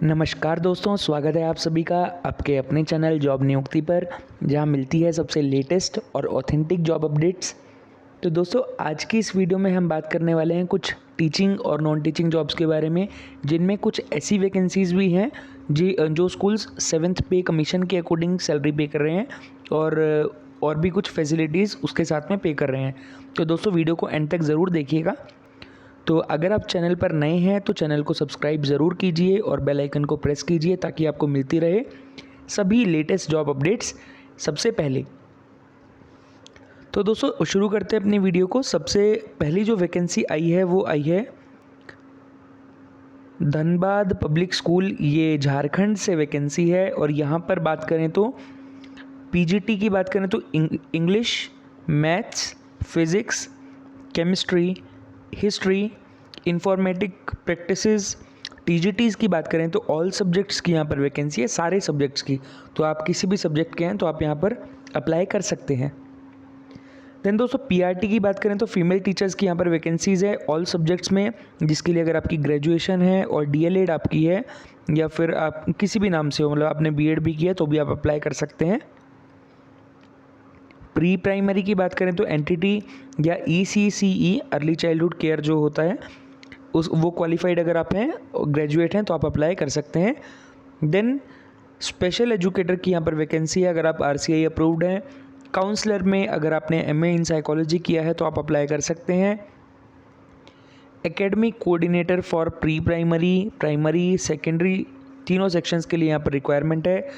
नमस्कार दोस्तों, स्वागत है आप सभी का आपके अपने चैनल जॉब नियुक्ति पर, जहां मिलती है सबसे लेटेस्ट और ऑथेंटिक जॉब अपडेट्स। तो दोस्तों, आज की इस वीडियो में हम बात करने वाले हैं कुछ टीचिंग और नॉन टीचिंग जॉब्स के बारे में, जिनमें कुछ ऐसी वैकेंसीज़ भी हैं जो स्कूल्स 7th पे कमीशन के अकॉर्डिंग सैलरी पे कर रहे हैं और भी कुछ फैसिलिटीज़ उसके साथ में पे कर रहे हैं। तो दोस्तों, वीडियो को एंड तक ज़रूर देखिएगा। तो अगर आप चैनल पर नए हैं तो चैनल को सब्सक्राइब ज़रूर कीजिए और बेल आइकन को प्रेस कीजिए ताकि आपको मिलती रहे सभी लेटेस्ट जॉब अपडेट्स सबसे पहले। तो दोस्तों, शुरू करते हैं अपनी वीडियो को। सबसे पहली जो वैकेंसी आई है वो आई है धनबाद पब्लिक स्कूल, ये झारखंड से वैकेंसी है। और यहाँ पर बात करें तो पीजीटी की बात करें तो English, maths, physics, chemistry, history, informatic practices. TGTs की बात करें तो ऑल सब्जेक्ट्स की यहाँ पर वैकेंसी है, सारे सब्जेक्ट्स की। तो आप किसी भी सब्जेक्ट के हैं तो आप यहाँ पर अप्लाई कर सकते हैं। देन दोस्तों, पीआरटी की बात करें तो फीमेल टीचर्स की यहाँ पर वैकेंसीज़ है ऑल सब्जेक्ट्स में, जिसके लिए अगर आपकी ग्रेजुएशन है और डीएलएड आपकी है या फिर आप किसी भी नाम से हो, मतलब आपने बीएड भी किया तो भी आप अप्लाई कर सकते हैं। प्री प्राइमरी की बात करें तो एनटीटी या ईसीसीई अर्ली चाइल्डहुड केयर जो होता है वो क्वालिफाइड अगर आप हैं, ग्रेजुएट हैं, तो आप अप्लाई कर सकते हैं। देन स्पेशल एजुकेटर की यहाँ पर वैकेंसी है अगर आप आरसीआई अप्रूव्ड हैं। काउंसलर में अगर आपने एमए इन साइकोलॉजी किया है तो आप अप्लाई कर सकते हैं। Academic coordinator for pre primary, primary, secondary, तीनों सेक्शंस के लिए यहाँ पर रिक्वायरमेंट है।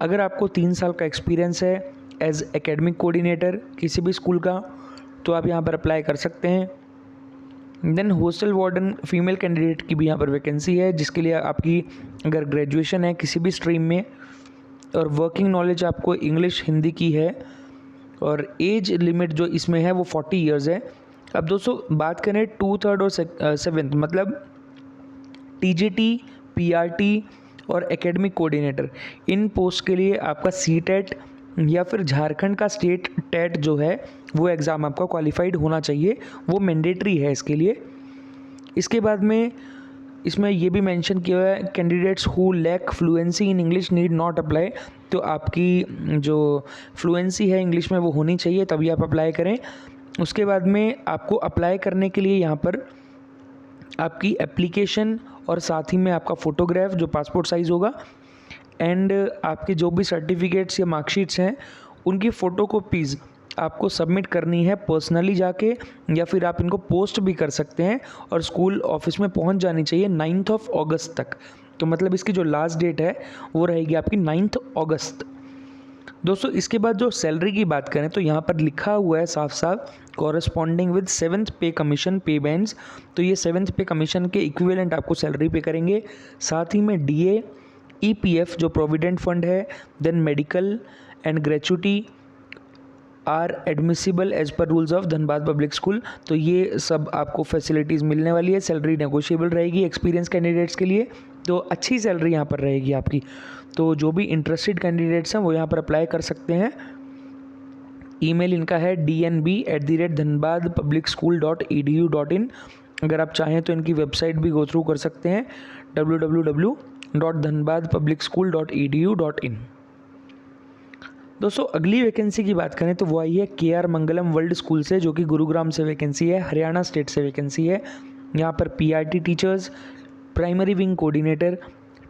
अगर आपको 3 साल का एक्सपीरियंस है एज एकेडमिक कोऑर्डिनेटर किसी भी स्कूल का, तो आप यहाँ पर अप्लाई कर सकते हैं। Then hostel warden female candidate की भी यहाँ पर वैकेंसी है, जिसके लिए आपकी अगर ग्रेजुएशन है किसी भी स्ट्रीम में और वर्किंग नॉलेज आपको इंग्लिश हिंदी की है, और एज लिमिट जो इसमें है वो 40 ईयर्स है। अब दोस्तों, बात करें 2, 3rd और 7th, मतलब टीजीटी, पीआरटी और एकेडमिक कोऑर्डिनेटर, इन पोस्ट के लिए आपका सीटेट या फिर झारखंड का स्टेट टेट जो है वो एग्ज़ाम आपका क्वालिफाइड होना चाहिए, वो मैंडेटरी है इसके लिए। इसके बाद में इसमें ये भी मेंशन किया हुआ है candidates who lack fluency in English need not apply. तो आपकी जो फ्लुएंसी है इंग्लिश में वो होनी चाहिए, तभी आप अप्लाई करें। उसके बाद में आपको अप्लाई करने के लिए यहाँ पर आपकी एप्लीकेशन और साथ ही में आपका फ़ोटोग्राफ जो पासपोर्ट साइज़ होगा, एंड आपके जो भी सर्टिफिकेट्स या मार्कशीट्स हैं उनकी फ़ोटोकॉपीज़ आपको सबमिट करनी है पर्सनली जाके, या फिर आप इनको पोस्ट भी कर सकते हैं और स्कूल ऑफिस में पहुंच जानी चाहिए 9 अगस्त तक। तो मतलब इसकी जो लास्ट डेट है वो रहेगी आपकी 9 अगस्त। दोस्तों, इसके बाद जो सैलरी की बात करें तो यहाँ पर लिखा हुआ है साफ साफ कॉरस्पॉन्डिंग विद 7th पे कमीशन पे बैंड्स। तो ये 7th पे कमीशन के इक्विवेलेंट आपको सैलरी पे करेंगे। साथ ही में डीए, ईपीएफ जो प्रोविडेंट फंड है, then medical and gratuity are admissible as per rules of Dhanbad public school. तो ये सब आपको फैसिलिटीज़ मिलने वाली है। सैलरी नेगोशिएबल रहेगी एक्सपीरियंस कैंडिडेट्स के लिए, तो अच्छी सैलरी यहाँ पर रहेगी आपकी। तो जो भी इंटरेस्टेड कैंडिडेट्स हैं वो यहाँ पर अप्लाई कर सकते हैं। ईमेल इनका है dnb@dhanbadpublicschool.edu.in। अगर आप चाहें तो इनकी वेबसाइट भी गो थ्रू कर सकते हैं www.dhanbadpublicschool.edu.in। दोस्तों, अगली वैकेंसी की बात करें तो वो आई है केआर मंगलम वर्ल्ड स्कूल से, जो कि गुरुग्राम से वैकेंसी है, हरियाणा स्टेट से वैकेंसी है। यहाँ पर PRT teachers, primary wing coordinator.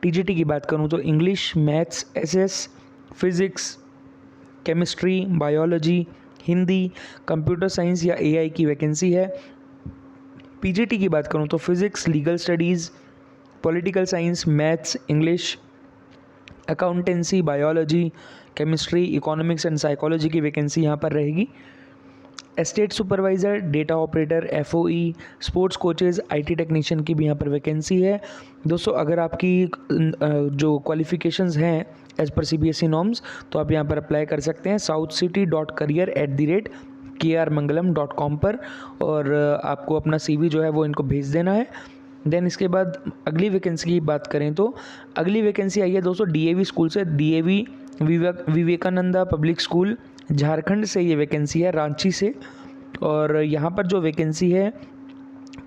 TGT की बात करूँ तो English, maths, SS, physics, chemistry, biology, Hindi, computer science या एआई की वैकेंसी है। पीजीटी की बात करूँ तो physics, legal studies, political science, maths, English, accountancy, biology, chemistry, economics and psychology की वैकेंसी यहाँ पर रहेगी। Estate supervisor, data operator, FOE, sports coaches, IT technician की भी यहाँ पर वैकेंसी है। दोस्तों, अगर आपकी जो क्वालिफ़िकेशंस हैं एज़ पर सीबीएसई नॉर्म्स, तो आप यहाँ पर अप्लाई कर सकते हैं southcity.career@krmangalam.com पर, और आपको अपना सीवी जो है वो इनको भेज देना है। देन इसके बाद अगली वैकेंसी की बात करें तो अगली वैकेंसी आई है दोस्तों डीएवी स्कूल से। DAV Vivekananda public school Jharkhand से ये वैकेंसी है, रांची से। और यहाँ पर जो वैकेंसी है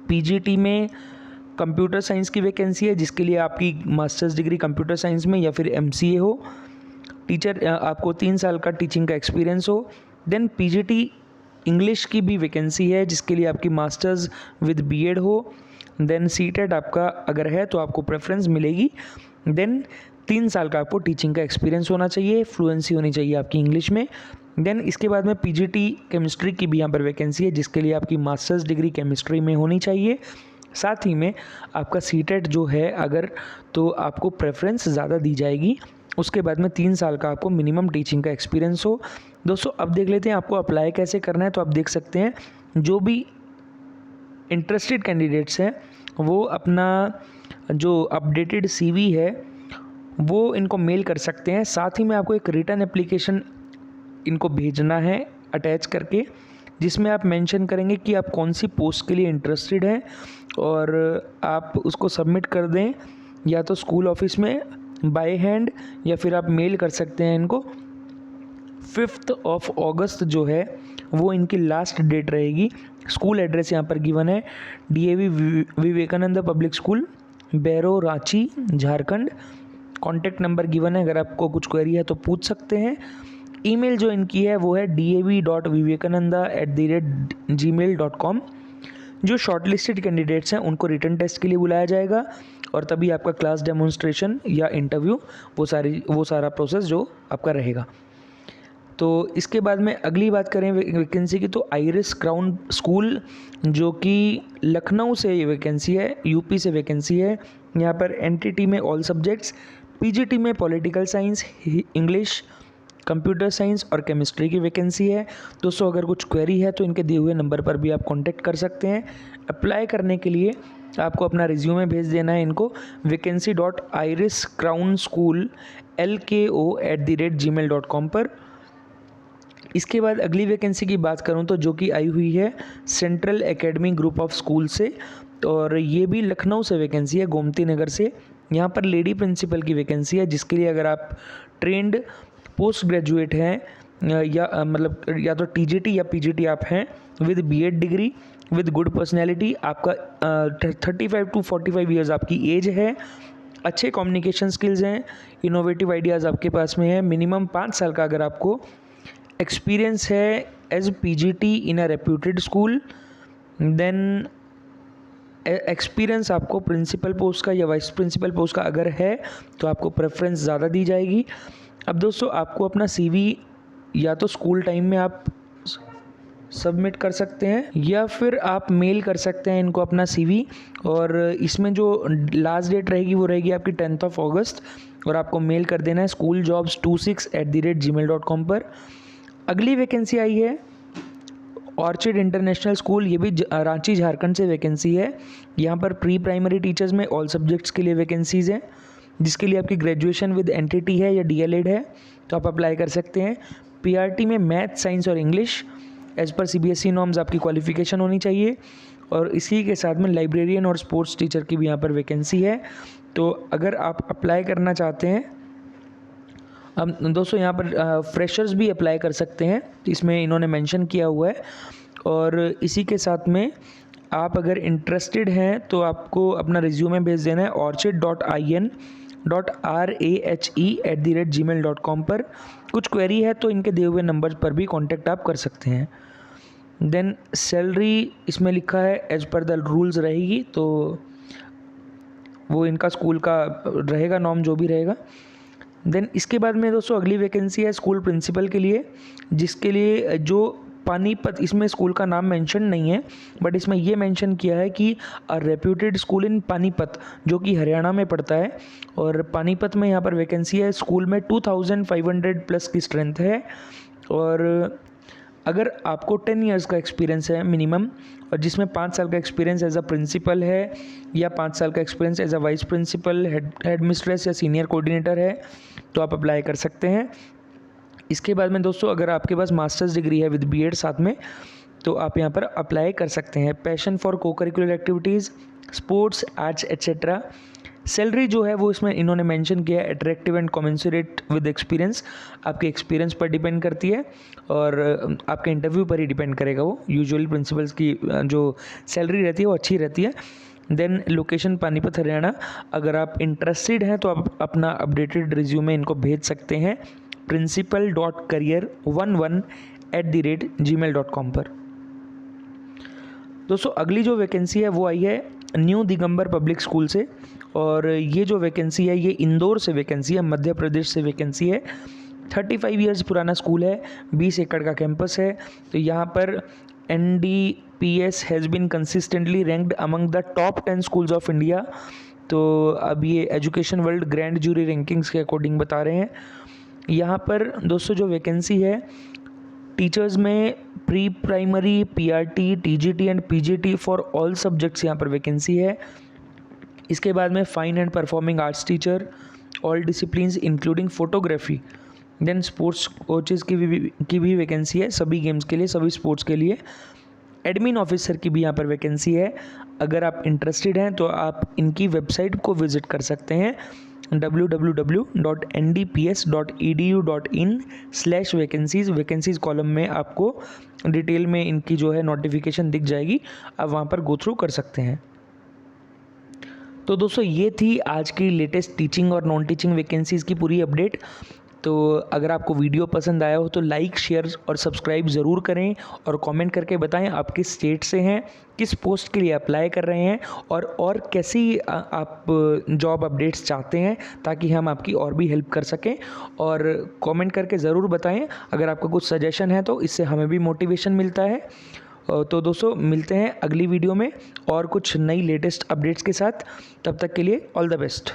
पीजीटी में कंप्यूटर साइंस की वैकेंसी है जिसके लिए आपकी मास्टर्स डिग्री कंप्यूटर साइंस में या फिर MCA हो। टीचर आपको 3 साल का टीचिंग का एक्सपीरियंस हो। देन PGT इंग्लिश की भी वैकेंसी है जिसके लिए आपकी मास्टर्स विद BEd हो। देन CTET आपका अगर है तो आपको प्रेफरेंस मिलेगी। देन 3 साल का आपको टीचिंग का एक्सपीरियंस होना चाहिए, फ्लुएंसी होनी चाहिए आपकी इंग्लिश में। देन इसके बाद में PGT केमिस्ट्री की भी यहाँ पर वैकेंसी है जिसके लिए आपकी मास्टर्स डिग्री केमिस्ट्री में होनी चाहिए। साथ ही में आपका CTET जो है अगर तो आपको प्रेफरेंस ज़्यादा दी जाएगी। उसके बाद में 3 साल का आपको मिनिमम टीचिंग का एक्सपीरियंस हो। दोस्तों अब देख लेते हैं आपको अप्लाई कैसे करना है। तो आप देख सकते हैं जो भी इंटरेस्टेड कैंडिडेट्स हैं वो अपना जो अपडेटेड CV है वो इनको मेल कर सकते हैं। साथ ही में आपको एक रिटन एप्लीकेशन इनको भेजना है अटैच करके, जिसमें आप मेंशन करेंगे कि आप कौन सी पोस्ट के लिए इंटरेस्टेड हैं और आप उसको सबमिट कर दें या तो स्कूल ऑफिस में बाय हैंड या फिर आप मेल कर सकते हैं इनको। 5 अगस्त जो है वो इनकी लास्ट डेट रहेगी। स्कूल एड्रेस यहाँ पर गिवन है DAV Vivekananda public school, Bero, Ranchi, Jharkhand. Contact number given है, अगर आपको कुछ क्वेरी है तो पूछ सकते हैं। ईमेल जो इनकी है वो है dav.vivekananda@gmail.com। जो शॉर्टलिस्टेड कैंडिडेट्स हैं उनको रिटन टेस्ट के लिए बुलाया जाएगा और तभी आपका क्लास डेमोन्स्ट्रेशन या इंटरव्यू वो सारा प्रोसेस जो आपका रहेगा। तो इसके बाद में अगली बात करें वैकेंसी की, तो आइरिस क्राउन स्कूल जो कि लखनऊ से ये वैकेंसी है, UP से वैकेंसी है। यहाँ पर NTT में ऑल सब्जेक्ट्स, PGT में political science, English, computer science और केमिस्ट्री की वैकेंसी है। दोस्तों अगर कुछ क्वेरी है तो इनके दिए हुए नंबर पर भी आप कांटेक्ट कर सकते हैं। अप्लाई करने के लिए आपको अपना रिज्यूमे भेज देना है इनको vacancy.iriscrownSchool@gmail.com पर। इसके बाद अगली वैकेंसी की बात करूं तो जो कि आई हुई है central academy group of school से, और ये भी लखनऊ से वैकेंसी है, गोमती नगर से। यहाँ पर लेडी प्रिंसिपल की वैकेंसी है जिसके लिए अगर आप ट्रेंड पोस्ट ग्रेजुएट हैं या मतलब या तो TGT या PGT आप हैं with BEd degree with good personality, आपका 35 to 45 ईयर्स आपकी एज है, अच्छे कम्युनिकेशन स्किल्स हैं, इनोवेटिव आइडियाज़ आपके पास में है, मिनिमम 5 साल का अगर आपको एक्सपीरियंस है as PGT in a reputed school, then experience आपको प्रिंसिपल पोस्ट का या वाइस प्रिंसिपल पोस्ट का अगर है तो आपको प्रेफरेंस ज़्यादा दी जाएगी। अब दोस्तों आपको अपना CV या तो स्कूल टाइम में आप सबमिट कर सकते हैं या फिर आप मेल कर सकते हैं इनको अपना CV, और इसमें जो लास्ट डेट रहेगी वो रहेगी आपकी 10 अगस्त, और आपको मेल कर देना है schooljobs26@gmail.com पर। अगली वैकेंसी आई है ऑर्चिड इंटरनेशनल स्कूल, ये भी रांची झारखंड से वैकेंसी है। यहाँ पर प्री प्राइमरी टीचर्स में ऑल सब्जेक्ट्स के लिए वैकेंसीज़ हैं जिसके लिए आपकी ग्रेजुएशन विद NTT है या DLEd है तो आप अप्लाई कर सकते हैं। PRT में मैथ, साइंस और English as per CBSE norms आपकी क्वालिफिकेशन होनी चाहिए, और इसी के साथ में लाइब्रेरियन और स्पोर्ट्स टीचर की भी यहाँ पर वैकेंसी है। तो अगर आप अप्लाई करना चाहते हैं, अब दोस्तों यहाँ पर फ्रेशर्स भी अप्लाई कर सकते हैं, इसमें इन्होंने मेंशन किया हुआ है। और इसी के साथ में आप अगर इंटरेस्टेड हैं तो आपको अपना रिज्यूमे भेज देना है orchid.in.rahe@gmail.com पर। कुछ क्वेरी है तो इनके दिए हुए नंबर पर भी कांटेक्ट आप कर सकते हैं। देन सैलरी इसमें लिखा है एज पर द रूल्स रहेगी, तो वो इनका स्कूल का रहेगा नॉर्म जो भी रहेगा। देन इसके बाद में दोस्तों अगली वैकेंसी है स्कूल प्रिंसिपल के लिए, जिसके लिए जो पानीपत, इसमें स्कूल का नाम मेंशन नहीं है बट इसमें ये मेंशन किया है कि अ रेप्यूटेड स्कूल इन पानीपत जो कि हरियाणा में पड़ता है, और पानीपत में यहाँ पर वैकेंसी है। स्कूल में 2500 प्लस की स्ट्रेंथ है, और अगर आपको 10 इयर्स का एक्सपीरियंस है मिनिमम, और जिसमें 5 साल का एक्सपीरियंस एज अ प्रिंसिपल है या 5 साल का experience as a vice principal, headmistress या सीनियर कोऑर्डिनेटर है तो आप अप्लाई कर सकते हैं। इसके बाद में दोस्तों अगर आपके पास मास्टर्स डिग्री है विद BEd साथ में तो आप यहाँ पर अप्लाई कर सकते हैं। पैशन फॉर को curricular activities, sports, arts etcetera. Salary जो है वो इसमें इन्होंने मेंशन किया है attractive and commensurate with experience, आपके एक्सपीरियंस पर डिपेंड करती है और आपके इंटरव्यू पर ही डिपेंड करेगा वो। यूजुअली प्रिंसिपल्स की जो सैलरी रहती है वो अच्छी रहती है। Then location Panipat Haryana. अगर आप इंटरेस्टेड हैं तो आप अपना अपडेटेड रिज्यूमे इनको भेज सकते हैं principal.career11@gmail.com पर। दोस्तों अगली जो वैकेंसी है वो आई है न्यू दिगंबर पब्लिक स्कूल से, और ये जो वैकेंसी है ये इंदौर से वैकेंसी है, मध्य प्रदेश से वैकेंसी है। 35 ईयर्स पुराना स्कूल है, 20 एकड़ का कैंपस है। तो यहाँ पर NDPS has been consistently ranked among the top 10 schools of India. तो अब ये education world grand jury rankings के अकॉर्डिंग बता रहे हैं। यहाँ पर दोस्तों जो वैकेंसी है टीचर्स में pre primary, PRT, TGT and PGT for all subjects यहाँ पर वैकेंसी है। इसके बाद में fine and performing arts teacher, all disciplines including photography. Then sports coaches की भी वैकेंसी है, सभी गेम्स के लिए, सभी स्पोर्ट्स के लिए। एडमिन ऑफिसर की भी यहाँ पर वैकेंसी है। अगर आप इंटरेस्टेड हैं तो आप इनकी वेबसाइट को विज़िट कर सकते हैं www.ndps.edu.in/vacancies। वैकेंसीज़ कॉलम में आपको डिटेल में इनकी जो है नोटिफिकेशन दिख जाएगी, आप वहाँ पर गो थ्रू कर सकते हैं। तो दोस्तों ये थी आज की लेटेस्ट टीचिंग और नॉन टीचिंग वैकेंसीज़ की पूरी अपडेट। तो अगर आपको वीडियो पसंद आया हो तो लाइक, शेयर और सब्सक्राइब ज़रूर करें, और कमेंट करके बताएं आप किस स्टेट से हैं, किस पोस्ट के लिए अप्लाई कर रहे हैं, और कैसी आप जॉब अपडेट्स चाहते हैं, ताकि हम आपकी और भी हेल्प कर सकें। और कमेंट करके ज़रूर बताएं अगर आपका कुछ सजेशन है, तो इससे हमें भी मोटिवेशन मिलता है। तो दोस्तों मिलते हैं अगली वीडियो में और कुछ नई लेटेस्ट अपडेट्स के साथ। तब तक के लिए ऑल द बेस्ट।